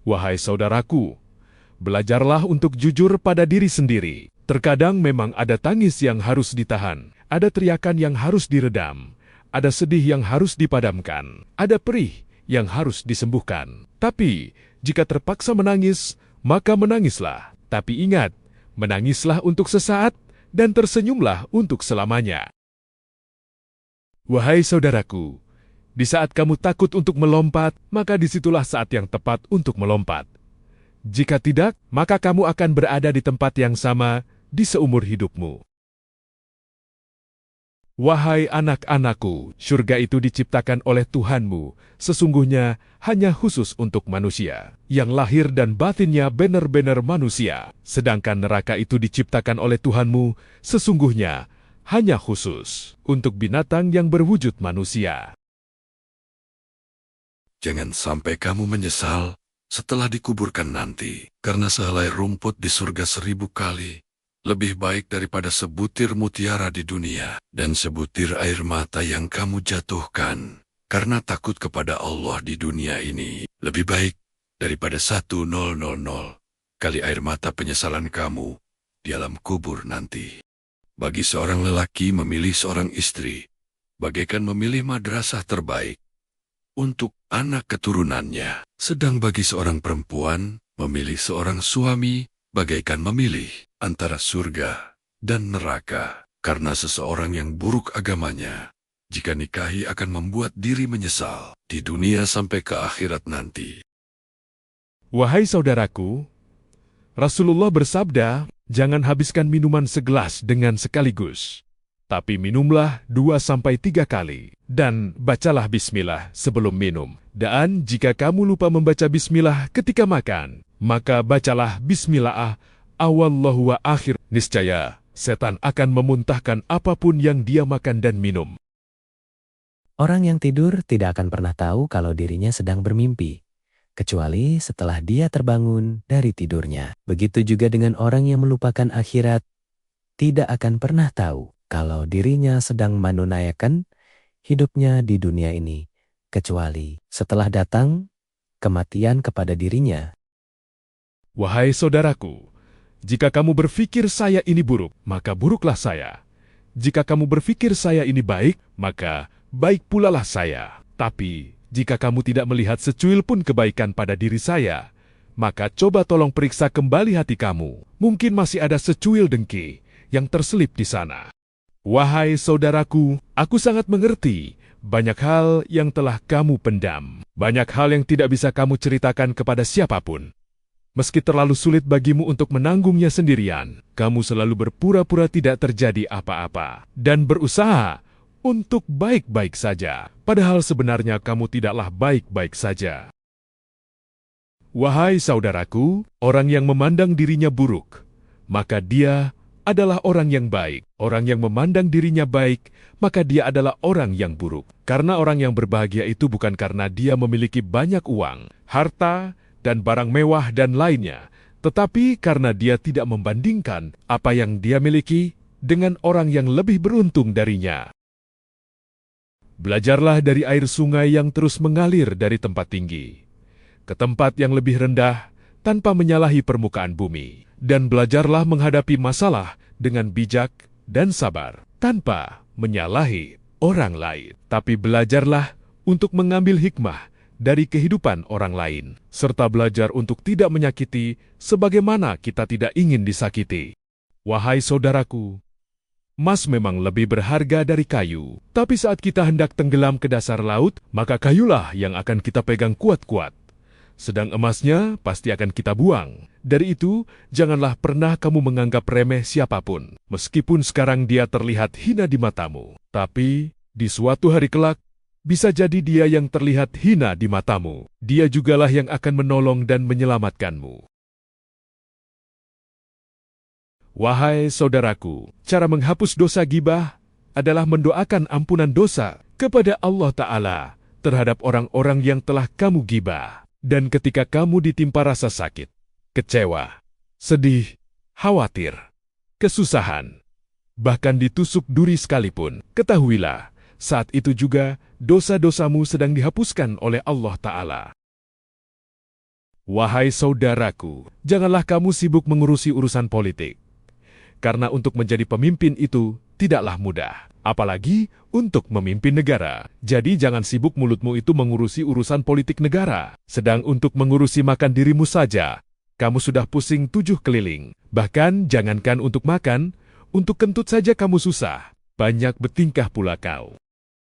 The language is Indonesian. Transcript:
Wahai saudaraku, belajarlah untuk jujur pada diri sendiri. Terkadang memang ada tangis yang harus ditahan, ada teriakan yang harus diredam, ada sedih yang harus dipadamkan, ada perih yang harus disembuhkan. Tapi, jika terpaksa menangis, maka menangislah. Tapi ingat, menangislah untuk sesaat dan tersenyumlah untuk selamanya. Wahai saudaraku, di saat kamu takut untuk melompat, maka disitulah saat yang tepat untuk melompat. Jika tidak, maka kamu akan berada di tempat yang sama di seumur hidupmu. Wahai anak-anakku, surga itu diciptakan oleh Tuhanmu, sesungguhnya hanya khusus untuk manusia, yang lahir dan batinnya benar-benar manusia. Sedangkan neraka itu diciptakan oleh Tuhanmu, sesungguhnya hanya khusus untuk binatang yang berwujud manusia. Jangan sampai kamu menyesal setelah dikuburkan nanti, karena sehelai rumput di surga 1000 kali lebih baik daripada sebutir mutiara di dunia dan sebutir air mata yang kamu jatuhkan karena takut kepada Allah di dunia ini. Lebih baik daripada 1,000 kali air mata penyesalan kamu di alam kubur nanti. Bagi seorang lelaki memilih seorang istri, bagaikan memilih madrasah terbaik untuk anak keturunannya. Sedang bagi seorang perempuan, memilih seorang suami bagaikan memilih antara surga dan neraka. Karena seseorang yang buruk agamanya, jika nikahi akan membuat diri menyesal di dunia sampai ke akhirat nanti. Wahai saudaraku, Rasulullah bersabda, jangan habiskan minuman segelas dengan sekaligus, tapi minumlah 2-3 kali, dan bacalah bismillah sebelum minum. Dan jika kamu lupa membaca bismillah ketika makan, maka bacalah bismillah awallahu wa akhir. Niscaya, setan akan memuntahkan apapun yang dia makan dan minum. Orang yang tidur tidak akan pernah tahu kalau dirinya sedang bermimpi, kecuali setelah dia terbangun dari tidurnya. Begitu juga dengan orang yang melupakan akhirat, tidak akan pernah tahu kalau dirinya sedang menunaikan hidupnya di dunia ini, kecuali setelah datang kematian kepada dirinya. Wahai saudaraku, jika kamu berpikir saya ini buruk, maka buruklah saya. Jika kamu berpikir saya ini baik, maka baik pula lah saya. Tapi, jika kamu tidak melihat secuil pun kebaikan pada diri saya, maka coba tolong periksa kembali hati kamu. Mungkin masih ada secuil dengki yang terselip di sana. Wahai saudaraku, aku sangat mengerti banyak hal yang telah kamu pendam. Banyak hal yang tidak bisa kamu ceritakan kepada siapapun. Meski terlalu sulit bagimu untuk menanggungnya sendirian, kamu selalu berpura-pura tidak terjadi apa-apa dan berusaha untuk baik-baik saja, padahal sebenarnya kamu tidaklah baik-baik saja. Wahai saudaraku, orang yang memandang dirinya buruk, maka dia adalah orang yang baik. Orang yang memandang dirinya baik, maka dia adalah orang yang buruk. Karena orang yang berbahagia itu bukan karena dia memiliki banyak uang, harta, dan barang mewah dan lainnya, tetapi karena dia tidak membandingkan apa yang dia miliki dengan orang yang lebih beruntung darinya. Belajarlah dari air sungai yang terus mengalir dari tempat tinggi ke tempat yang lebih rendah tanpa menyalahi permukaan bumi. Dan belajarlah menghadapi masalah dengan bijak dan sabar tanpa menyalahi orang lain. Tapi belajarlah untuk mengambil hikmah dari kehidupan orang lain, serta belajar untuk tidak menyakiti sebagaimana kita tidak ingin disakiti. Wahai saudaraku, emas memang lebih berharga dari kayu, tapi saat kita hendak tenggelam ke dasar laut, maka kayulah yang akan kita pegang kuat-kuat. Sedang emasnya pasti akan kita buang. Dari itu, janganlah pernah kamu menganggap remeh siapapun, meskipun sekarang dia terlihat hina di matamu. Tapi, di suatu hari kelak, bisa jadi dia yang terlihat hina di matamu. Dia jugalah yang akan menolong dan menyelamatkanmu. Wahai saudaraku, cara menghapus dosa gibah adalah mendoakan ampunan dosa kepada Allah Ta'ala terhadap orang-orang yang telah kamu gibah. Dan ketika kamu ditimpa rasa sakit, kecewa, sedih, khawatir, kesusahan, bahkan ditusuk duri sekalipun, ketahuilah, saat itu juga dosa-dosamu sedang dihapuskan oleh Allah Ta'ala. Wahai saudaraku, janganlah kamu sibuk mengurusi urusan politik. Karena untuk menjadi pemimpin itu tidaklah mudah, apalagi untuk memimpin negara. Jadi jangan sibuk mulutmu itu mengurusi urusan politik negara. Sedang untuk mengurusi makan dirimu saja, kamu sudah pusing 7 keliling. Bahkan jangankan untuk makan, untuk kentut saja kamu susah. Banyak bertingkah pula kau.